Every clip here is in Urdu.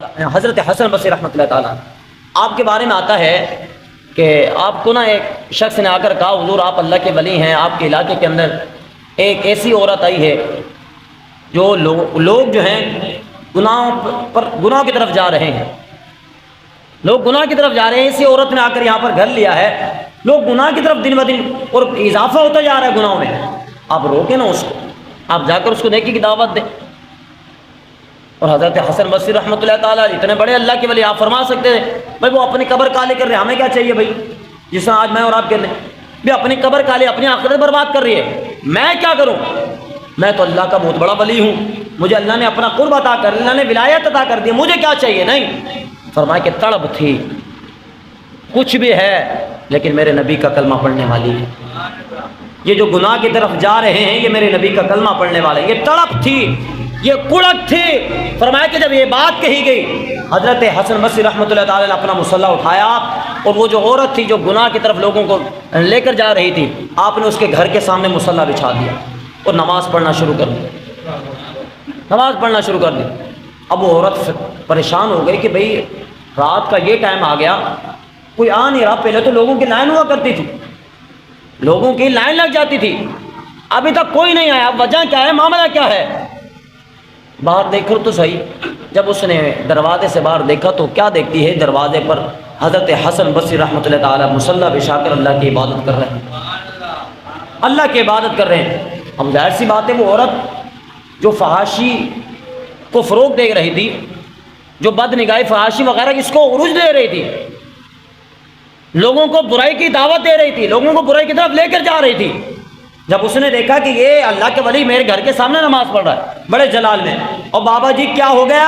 حضرت حسن بصری رحمۃ اللہ تعالیٰ آپ کے بارے میں آتا ہے کہ آپ کو نا ایک شخص نے آ کر کہا حضور آپ اللہ کے ولی ہیں، آپ کے علاقے کے اندر ایک ایسی عورت آئی ہے جو لوگ جو ہیں گناہ کی طرف جا رہے ہیں، لوگ گناہ کی طرف جا رہے ہیں، اسی عورت نے آ کر یہاں پر گھر لیا ہے، لوگ گناہ کی طرف دن بہ دن اور اضافہ ہوتا جا رہا ہے گناہوں میں، آپ روکیں نا اس کو، آپ جا کر اس کو نیکی کی دعوت دیں۔ اور حضرت حسن بصری رحمۃ اللہ تعالیٰ اتنے بڑے اللہ کے ولی، آپ فرما سکتے ہیں بھائی وہ اپنی قبر کالے کر رہے ہیں، ہمیں کیا چاہیے بھائی، جس طرح آج میں اور آپ کہتے ہیں بھی اپنی قبر کالے، اپنی آخرت برباد کر رہی ہے، میں کیا کروں، میں تو اللہ کا بہت بڑا ولی ہوں، مجھے اللہ نے اپنا قرب عطا کر، اللہ نے ولایت عطا کر دی، مجھے کیا چاہیے، نہیں، فرمایا کہ طلب تھی کچھ بھی ہے لیکن میرے نبی کا کلمہ پڑھنے والی ہے، یہ جو گناہ کی طرف جا رہے ہیں یہ میرے نبی کا کلمہ پڑھنے والے ہیں، یہ تڑپ تھی، یہ کڑک تھی۔ فرمایا کہ جب یہ بات کہی گئی، حضرت حسن بصری رحمۃ اللہ تعالیٰ نے اپنا مصلی اٹھایا اور وہ جو عورت تھی جو گناہ کی طرف لوگوں کو لے کر جا رہی تھی، آپ نے اس کے گھر کے سامنے مصلی بچھا دیا اور نماز پڑھنا شروع کر دی، نماز پڑھنا شروع کر دی۔ اب وہ عورت پریشان ہو گئی کہ بھئی رات کا یہ ٹائم آ گیا، کوئی آ نہیں رہا، پہلے تو لوگوں کی لائن ہوا کرتی تھی، لوگوں کی لائن لگ جاتی تھی، ابھی تک کوئی نہیں آیا، وجہ کیا ہے، معاملہ کیا ہے، باہر دیکھو تو صحیح۔ جب اس نے دروازے سے باہر دیکھا تو کیا دیکھتی ہے، دروازے پر حضرت حسن بصری رحمۃ اللہ تعالیٰ مصلی بچھا کر اللہ کی عبادت کر رہے ہیں، اللہ کی عبادت کر رہے ہیں۔ اب ظاہر سی بات ہے وہ عورت جو فحاشی کو فروغ دے رہی تھی، جو بد نگاہی فحاشی وغیرہ اس کو عروج دے رہی تھی، لوگوں کو برائی کی دعوت دے رہی تھی، لوگوں کو برائی کی طرف لے کر جا رہی تھی، جب اس نے دیکھا کہ یہ اللہ کے ولی میرے گھر کے سامنے نماز پڑھ رہا ہے بڑے جلال میں، اور بابا جی کیا ہو گیا،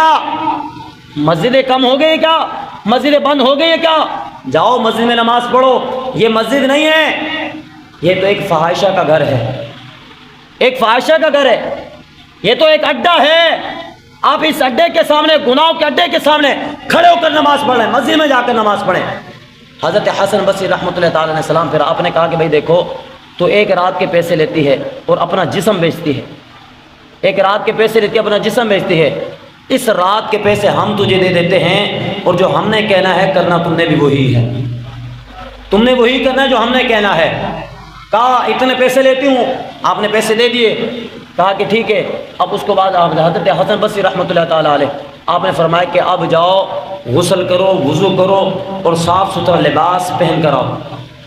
مسجدیں کم ہو گئی کیا، مسجدیں بند ہو گئی کیا، جاؤ مسجد میں نماز پڑھو، یہ مسجد نہیں ہے، یہ تو ایک فحاشہ کا گھر ہے، ایک فحاشہ کا گھر ہے، یہ تو ایک اڈا ہے، آپ اس اڈے کے سامنے، گناہوں کے اڈے کے سامنے کھڑے ہو کر نماز پڑھ رہے ہیں، مسجد میں جا کر نماز پڑھیں۔ حضرت حسن بصری رحمۃ اللہ تعالیٰ علیہ السلام، پھر آپ نے کہا کہ بھائی دیکھو تو ایک رات کے پیسے لیتی ہے اور اپنا جسم بیچتی ہے، ایک رات کے پیسے لیتی ہے، اپنا جسم بیچتی ہے، اس رات کے پیسے ہم تجھے دے دیتے ہیں اور جو ہم نے کہنا ہے کرنا تم نے بھی وہی ہے، تم نے وہی کرنا ہے جو ہم نے کہنا ہے۔ کہا اتنے پیسے لیتی ہوں، آپ نے پیسے دے دیے، کہا کہ ٹھیک ہے۔ اب اس کے بعد آپ حضرت حسن بصری رحمۃ اللہ تعالیٰ علیہ آپ نے فرمایا کہ اب جاؤ غسل کرو، وضو کرو اور صاف ستھرا لباس پہن کر آؤ۔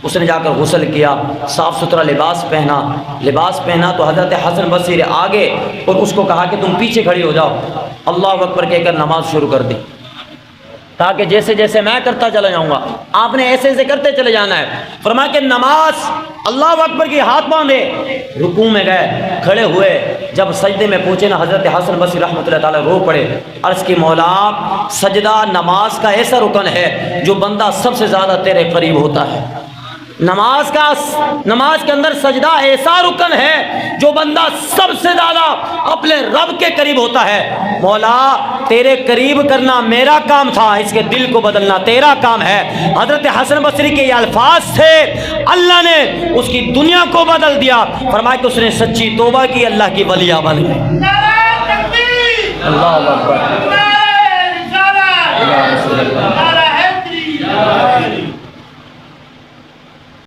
اس نے جا کر غسل کیا، صاف ستھرا لباس پہنا تو حضرت حسن بصری آگے اور اس کو کہا کہ تم پیچھے کھڑی ہو جاؤ، اللہ اکبر کہہ کر نماز شروع کر دی، تاکہ جیسے جیسے میں کرتا چلا جاؤں گا آپ نے ایسے ایسے کرتے چلے جانا ہے۔ فرمایا کہ نماز اللہ اکبر کی ہاتھ باندھے، رکوع میں گئے، کھڑے ہوئے، جب سجدے میں پہنچے نا حضرت حسن بصری رحمۃ اللہ تعالیٰ رو پڑے، عرض کی مولا سجدہ نماز کا ایسا رکن ہے جو بندہ سب سے زیادہ تیرے قریب ہوتا ہے، نماز کے اندر سجدہ ایسا رکن ہے جو بندہ سب سے زیادہ اپنے رب کے قریب ہوتا ہے، مولا تیرے قریب کرنا میرا کام تھا، اس کے دل کو بدلنا تیرا کام ہے۔ حضرت حسن بصری کے یہ الفاظ تھے، اللہ نے اس کی دنیا کو بدل دیا، فرمایا کہ اس نے سچی توبہ کی، اللہ کی ولیہ بن گئی۔ اللہ اکبر۔